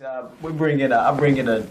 I bring in a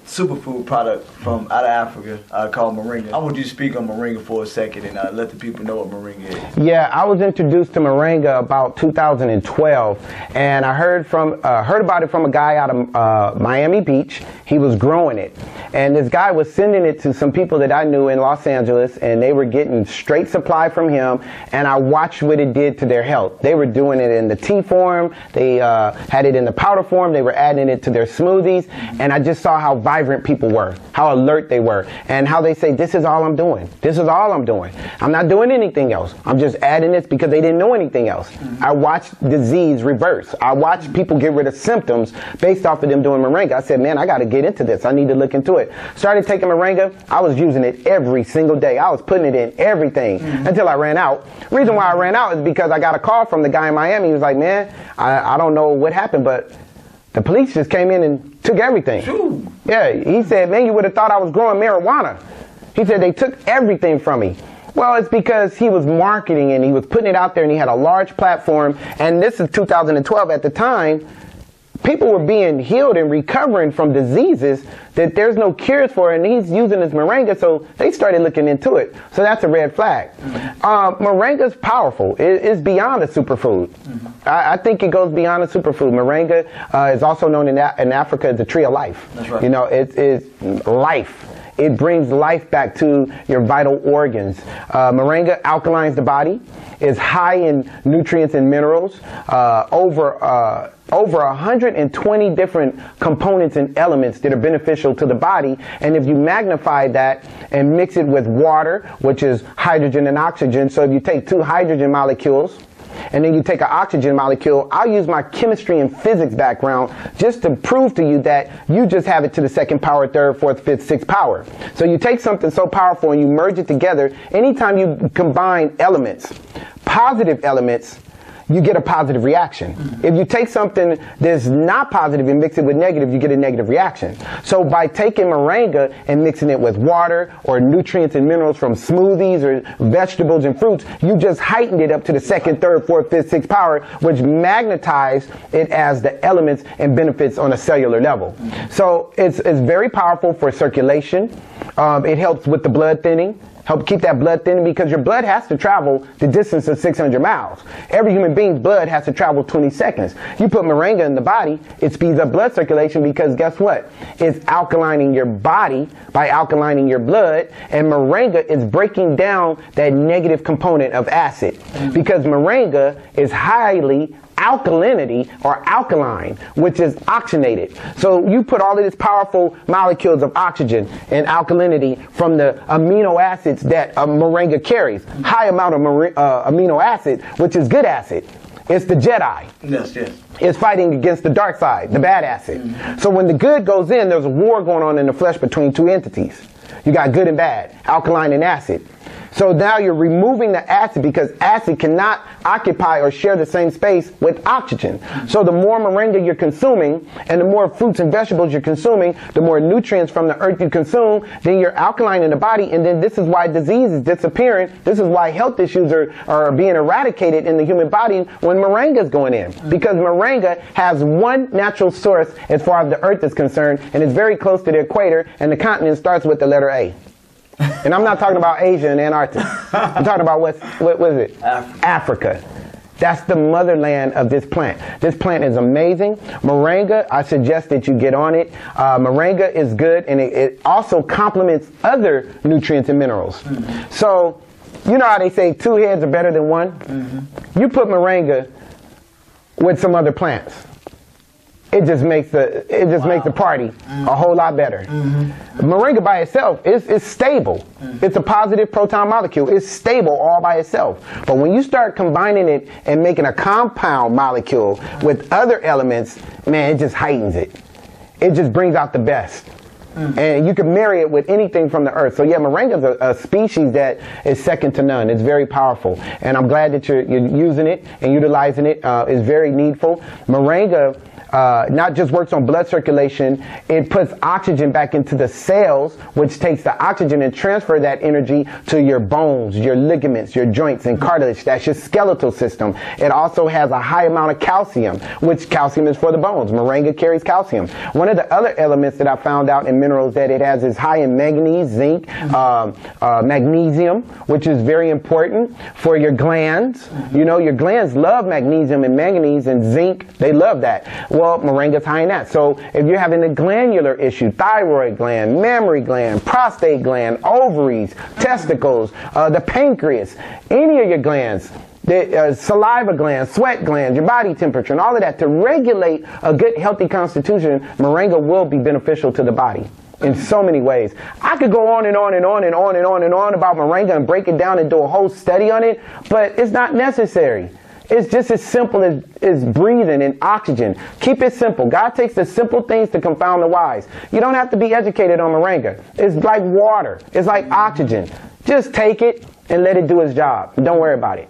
superfood product from out of Africa called Moringa. I want you to speak on Moringa for a second and let the people know what Moringa is. Yeah, I was introduced to Moringa about 2012, and I heard about it from a guy out of Miami Beach. He was growing it, and this guy was sending it to some people that I knew in Los Angeles, and they were getting straight supply from him, and I watched what it did to their health. They were doing it in the tea form, they had it in the powder form, they were adding it to their smoothies, and I just saw how vibrant people were, how alert they were, and how they say, this is all I'm doing. This is all I'm doing. I'm not doing anything else. I'm just adding this because they didn't know anything else. I watched disease reverse. I watched people get rid of symptoms based off of them doing Moringa. I said, man, I got to get into this. I need to look into it. Started taking Moringa. I was using it every single day. I was putting it in everything until I ran out. Reason why I ran out is because I got a call from the guy in Miami. He was like, man, I don't know what happened, but the police just came in and took everything. True. Yeah, he said, man, you would have thought I was growing marijuana. He said they took everything from me. Well, it's because he was marketing and he was putting it out there and he had a large platform. And this is 2012. At the time, people were being healed and recovering from diseases that there's no cures for, and he's using this Moringa, so they started looking into it. So that's a red flag. Moringa's powerful. It's beyond a superfood. I think it goes beyond a superfood. Moringa is also known in Africa as the tree of life. That's right. You know, it's life. It brings life back to your vital organs. Moringa alkalines the body, is high in nutrients and minerals, over 120 different components and elements that are beneficial to the body. And if you magnify that and mix it with water, which is hydrogen and oxygen, so if you take two hydrogen molecules and then you take an oxygen molecule, I'll use my chemistry and physics background just to prove to you that you just have it to the second power, third, fourth, fifth, sixth power. So you take something so powerful and you merge it together. Anytime you combine elements, positive elements, you get a positive reaction. If you take something that's not positive and mix it with negative, you get a negative reaction. So by taking Moringa and mixing it with water or nutrients and minerals from smoothies or vegetables and fruits, you just heightened it up to the second, third, fourth, fifth, sixth power, which magnetized it as the elements and benefits on a cellular level. So it's very powerful for circulation. It helps with the blood thinning. Help keep that blood thinning, because your blood has to travel the distance of 600 miles. Every human being's blood has to travel 20 seconds. You put Moringa in the body, it speeds up blood circulation, because guess what? It's alkalining your body by alkalining your blood, and Moringa is breaking down that negative component of acid, because Moringa is highly alkalinity or alkaline, which is oxygenated. So you put all of these powerful molecules of oxygen and alkalinity from the amino acids that Moringa carries. High amount of amino acid, which is good acid. It's the Jedi. Yes. It's fighting against the dark side, the bad acid. So when the good goes in, there's a war going on in the flesh between two entities. You got good and bad, alkaline and acid. So now you're removing the acid, because acid cannot occupy or share the same space with oxygen. So the more Moringa you're consuming and the more fruits and vegetables you're consuming, the more nutrients from the earth you consume, then you're alkaline in the body. And then this is why disease is disappearing. This is why health issues are being eradicated in the human body when Moringa is going in. Because Moringa has one natural source as far as the earth is concerned, and it's very close to the equator, and the continent starts with the letter A. And I'm not talking about Asia and Antarctica. I'm talking about what is it? Africa. That's the motherland of this plant. This plant is amazing. Moringa, I suggest that you get on it. Moringa is good, and it also complements other nutrients and minerals. So, you know how they say two heads are better than one? You put Moringa with some other plants. It just makes the party a whole lot better. Moringa by itself is stable. It's a positive proton molecule. It's stable all by itself. But when you start combining it and making a compound molecule with other elements, man, it just heightens it. It just brings out the best. And you can marry it with anything from the earth. So yeah, Moringa is a species that is second to none. It's very powerful. And I'm glad that you're using it and utilizing it. It's very needful. Moringa not just works on blood circulation, it puts oxygen back into the cells, which takes the oxygen and transfer that energy to your bones, your ligaments, your joints and cartilage. That's your skeletal system. It also has a high amount of calcium, which calcium is for the bones. Moringa carries calcium. One of the other elements that I found out in minerals that it has is high in manganese, zinc, magnesium, which is very important for your glands. You know, your glands love magnesium and manganese and zinc. They love that. Well, Moringa's high in that. So if you're having a glandular issue, thyroid gland, mammary gland, prostate gland, ovaries, testicles, the pancreas, any of your glands, the saliva glands, sweat glands, your body temperature, and all of that, to regulate a good, healthy constitution, Moringa will be beneficial to the body in so many ways. I could go on and on and on and on and on and on about Moringa and break it down and do a whole study on it, but it's not necessary. It's just as simple as breathing and oxygen. Keep it simple. God takes the simple things to confound the wise. You don't have to be educated on Moringa. It's like water. It's like oxygen. Just take it and let it do its job. Don't worry about it.